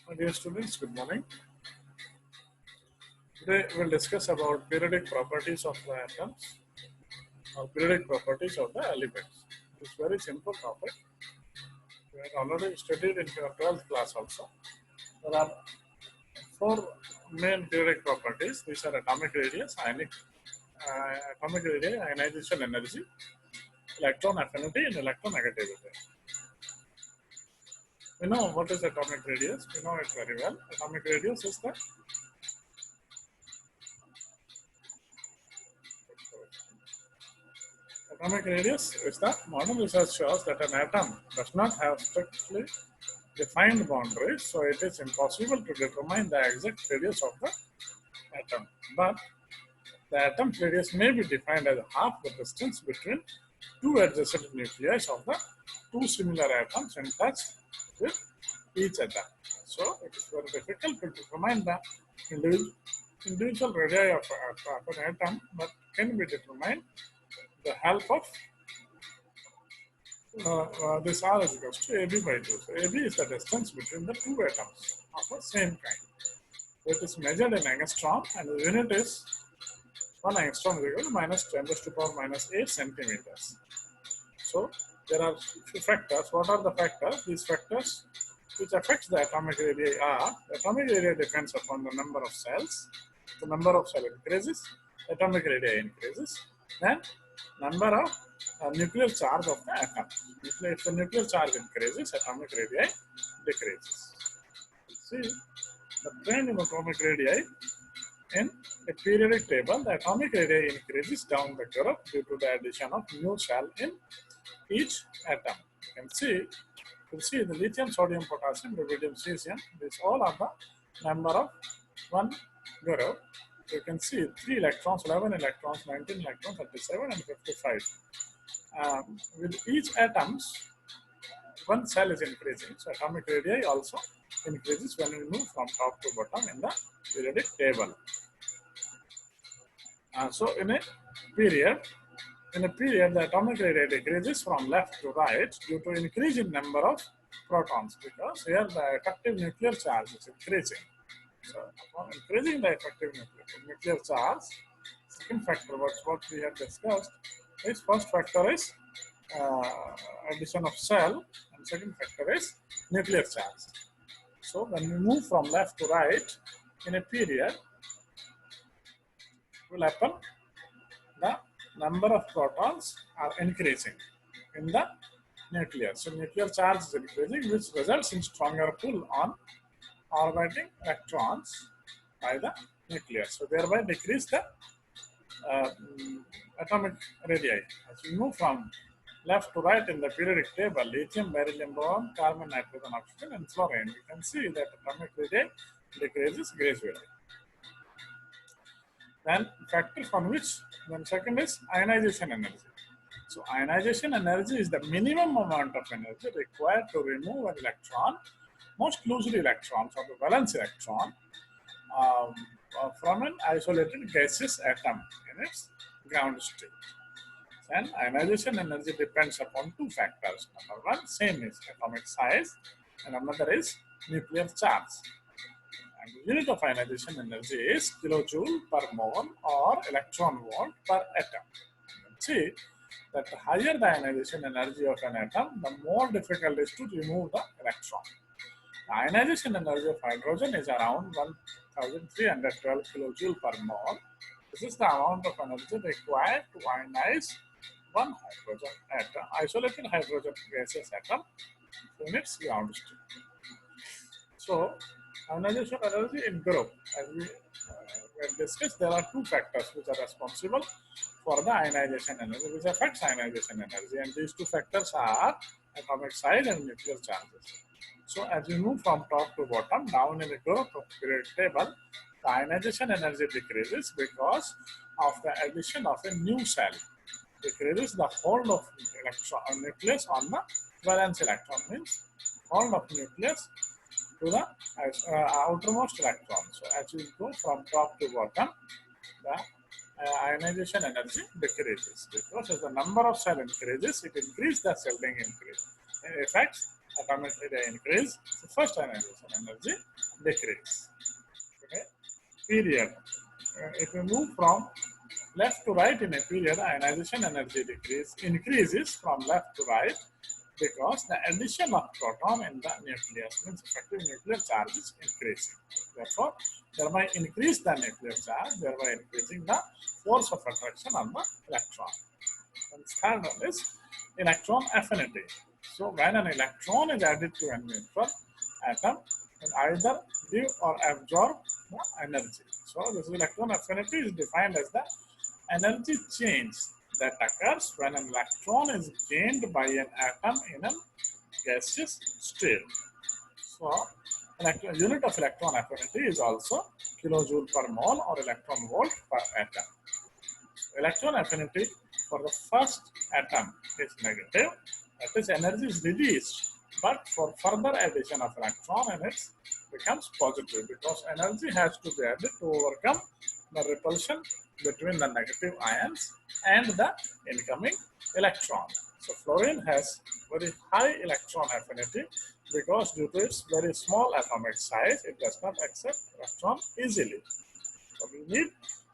My dear students, good morning. Today we'll discuss about periodic properties of the atoms or periodic properties of the elements. It's a very simple topic. We had already studied in your 12th class also. There are four main periodic properties. These are atomic radius, atomic radius, ionization energy, electron affinity, and electronegativity. We know what is atomic radius. We know it very well. Atomic radius is the atomic radius is the modern research shows that an atom does not have strictly defined boundaries, so it is impossible to determine the exact radius of the atom. But the atom's radius may be defined as half the distance between two adjacent nuclei of the two similar atoms in touch with each other. So it is very difficult to determine the individual radii of an atom, but can be determined with the help of this R is equals to AB by 2. So AB is the distance between the two atoms of the same kind. It is measured in angstrom and the unit is 1 angstrom is equal to minus 10 to the power minus 8 centimeters. So there are few factors. What are the factors? These factors which affects the atomic radii are: the atomic radii depends upon the number of cells. The number of cells increases, atomic radii increases. Then number of nuclear charge of the atom. If the nuclear charge increases, atomic radii decreases. See the trend in atomic radii in a periodic table. The atomic radii increases down the curve due to the addition of new cell in each atom. You can see the lithium, sodium, potassium, rubidium, cesium. These all are the number of one group. You can see 3 electrons, 11 electrons, 19 electrons, 37 and 55. With each atoms, one cell is increasing. So atomic radii also increases when we move from top to bottom in the periodic table. So in a period, the atomic radii decreases from left to right due to increase in number of protons, because here the effective nuclear charge is increasing. So upon increasing the effective nuclear charge, second factor, what we have discussed, is first factor is addition of cell, and second factor is nuclear charge. So when we move from left to right in a period, will happen the number of protons are increasing in the nucleus. So nuclear charge is increasing, which results in stronger pull on orbiting electrons by the nucleus. So thereby decrease the atomic radii. As we move from left to right in the periodic table, lithium, beryllium, boron, carbon, nitrogen, oxygen, and fluorine, we can see that atomic radii decreases gradually. Then factors on which, then second is ionization energy. So ionization energy is the minimum amount of energy required to remove an electron, most usually electrons or the valence electron, from an isolated gaseous atom in its ground state. And ionization energy depends upon two factors. Number one, same is atomic size, and another is nuclear charge. And the unit of ionization energy is kilojoule per mole or electron volt per atom. You can see that the higher the ionization energy of an atom, the more difficult it is to remove the electron. The ionization energy of hydrogen is around 1312 kilojoule per mole. This is the amount of energy required to ionize one hydrogen atom, isolated hydrogen gaseous atom in its ground state. So ionization energy in group, as we discussed, there are two factors which are responsible for the ionization energy, which affects ionization energy, and these two factors are atomic size and nuclear charges. So as we move from top to bottom down in the group of periodic table, the ionization energy decreases because of the addition of a new cell. Decreases the hold of nucleus on the valence electron, means hold of nucleus to the outermost electron. So as we go from top to bottom, the ionization energy decreases, because as the number of cell increases, it increases the Selling increase. It affects atomic area increase, so first ionization energy decrease. Okay. Period. If we move from left to right in a period, ionization energy increases from left to right because the addition of proton in the nucleus means effective nuclear charge is increasing. Therefore, thereby increase the nuclear charge, thereby increasing the force of attraction on the electron. And third one is electron affinity. So when an electron is added to a neutral atom, it either give or absorb the energy. So this electron affinity is defined as the energy change that occurs when an electron is gained by an atom in a gaseous state. So unit of electron affinity is also kilojoule per mole or electron volt per atom. Electron affinity for the first atom is negative, that is energy is released, but for further addition of electron and it becomes positive because energy has to be added to overcome the repulsion between the negative ions and the incoming electron. So fluorine has very high electron affinity because due to its very small atomic size, it does not accept electron easily. So we need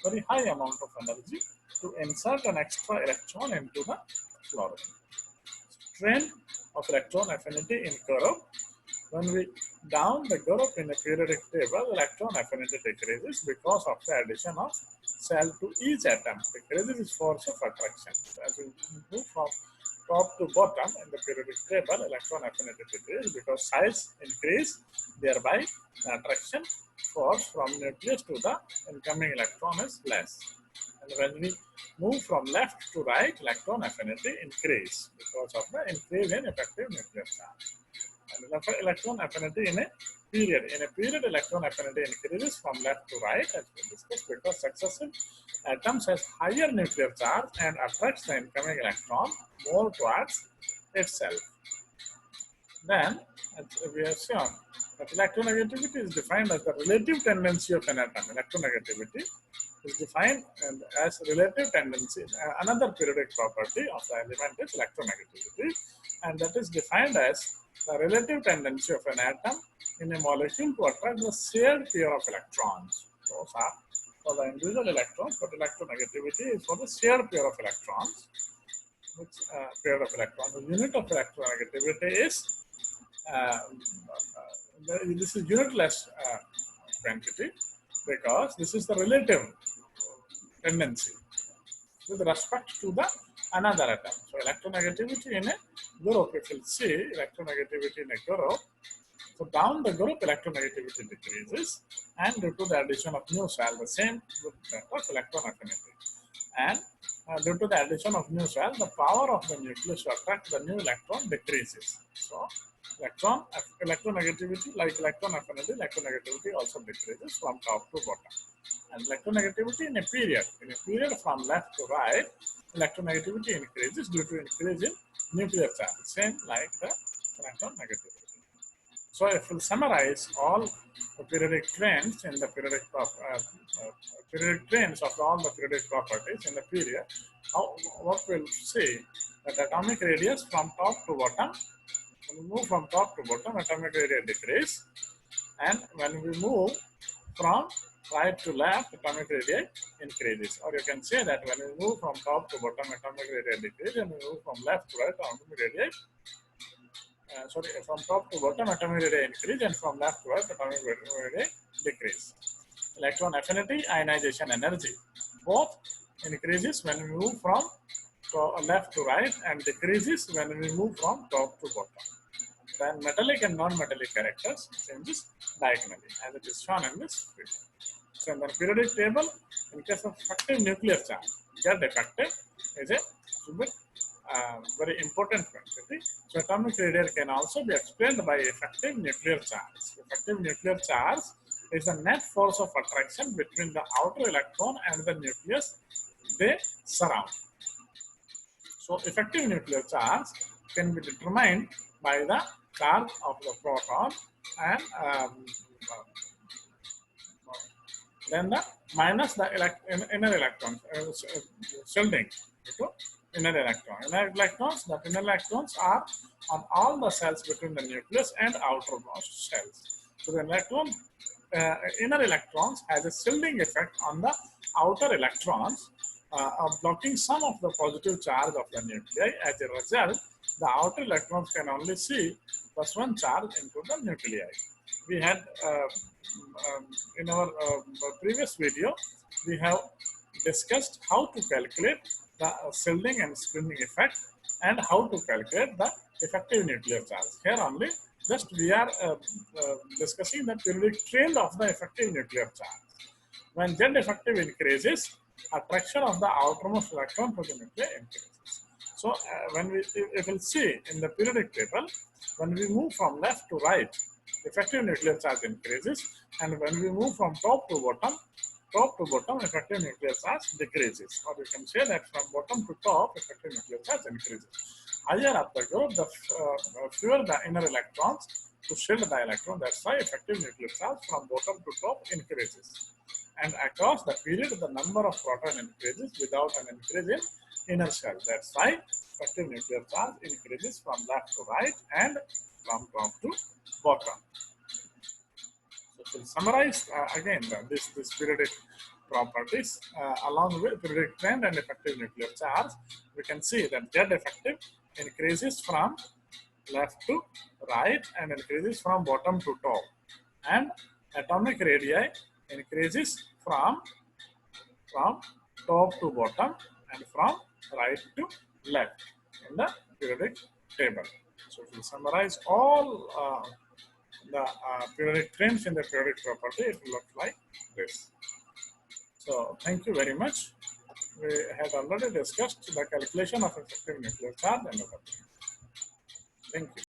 very high amount of energy to insert an extra electron into the fluorine. Trend of electron affinity in curve. When we down the curve in a periodic table, electron affinity decreases because of the addition of cell to each atom. Decreases its force of attraction. So as we move from top to bottom in the periodic table, electron affinity decreases because size increase, thereby the attraction force from nucleus to the incoming electron is less. And when we move from left to right, electron affinity increase because of the increase in effective nuclear charge. And electron affinity in a period. In a period, electron affinity increases from left to right, as we discussed, because successive atoms has higher nuclear charge and attracts the incoming electron more towards itself. Then, as we have shown, that electronegativity is defined as the relative tendency of an atom. Electronegativity is defined as relative tendency. Another periodic property of the element is electronegativity, and that is defined as the relative tendency of an atom in a molecule to attract the shared pair of electrons. Those are for the individual electrons, but electronegativity is for the shared pair of electrons. Which pair of electrons? The unit of electronegativity is this is unitless quantity because this is the relative tendency with respect to the another atom. So electronegativity in a group, if you see electronegativity in a group, so down the group electronegativity decreases, and due to the addition of new cell, the same with of electron affinity. And due to the addition of new cell, the power of the nucleus to attract the new electron decreases. So electronegativity, like electron affinity, electronegativity also decreases from top to bottom. And electronegativity in a period from left to right, electronegativity increases due to increase in nuclear charge, same like the electronegativity. So if we summarize all the periodic trends in the periodic trends of all the periodic properties in the period, what we'll see that atomic radius from top to bottom. When we move from top to bottom, atomic radius decrease, and when we move from right to left, atomic radius increases. Or you can say that when we move from top to bottom, atomic radius decreases, and we move from left to right, atomic radius from top to bottom, atomic radius increase, and from left to right, atomic radius decrease. Electron affinity, ionization energy, both increases when we move from left to right and decreases when we move from top to bottom. Then metallic and non-metallic characters changes diagonally, as it is shown in this figure. So in the periodic table, in case of effective nuclear charge, Z effective is a very important quantity. So atomic radius can also be explained by effective nuclear charge. Effective nuclear charge is the net force of attraction between the outer electron and the nucleus they surround. So effective nuclear charge can be determined by the charge of the proton and then the minus the inner electrons shielding inner electron. Inner electrons, the inner electrons are on all the cells between the nucleus and outermost cells. So the inner electrons has a shielding effect on the outer electrons, blocking some of the positive charge of the nuclei. As a result, the outer electrons can only see +1 charge into the nuclei. We had in our previous video, we have discussed how to calculate the shielding and screening effect and how to calculate the effective nuclear charge. Here only, just we are discussing the periodic trend of the effective nuclear charge. When Z effective increases, attraction of the outermost electron to the nucleus increases. So when if we'll see in the periodic table, when we move from left to right, effective nuclear charge increases, and when we move from top to bottom, effective nuclear charge decreases. Or you can say that from bottom to top, effective nuclear charge increases. Higher up the group, the fewer the inner electrons to shield the electron. That's why effective nuclear charge from bottom to top increases. And across the period, the number of proton increases without an increase in inner shell. That's why effective nuclear charge increases from left to right and from top to bottom. So to summarize again this periodic properties along with periodic trend and effective nuclear charge, we can see that Z effective increases from left to right and increases from bottom to top, and atomic radii increases from top to bottom and from right to left in the periodic table. So if we summarize all the periodic trends in the periodic property, it will look like this. So thank you very much. We had already discussed the calculation of effective nuclear charge and other things. Thank you.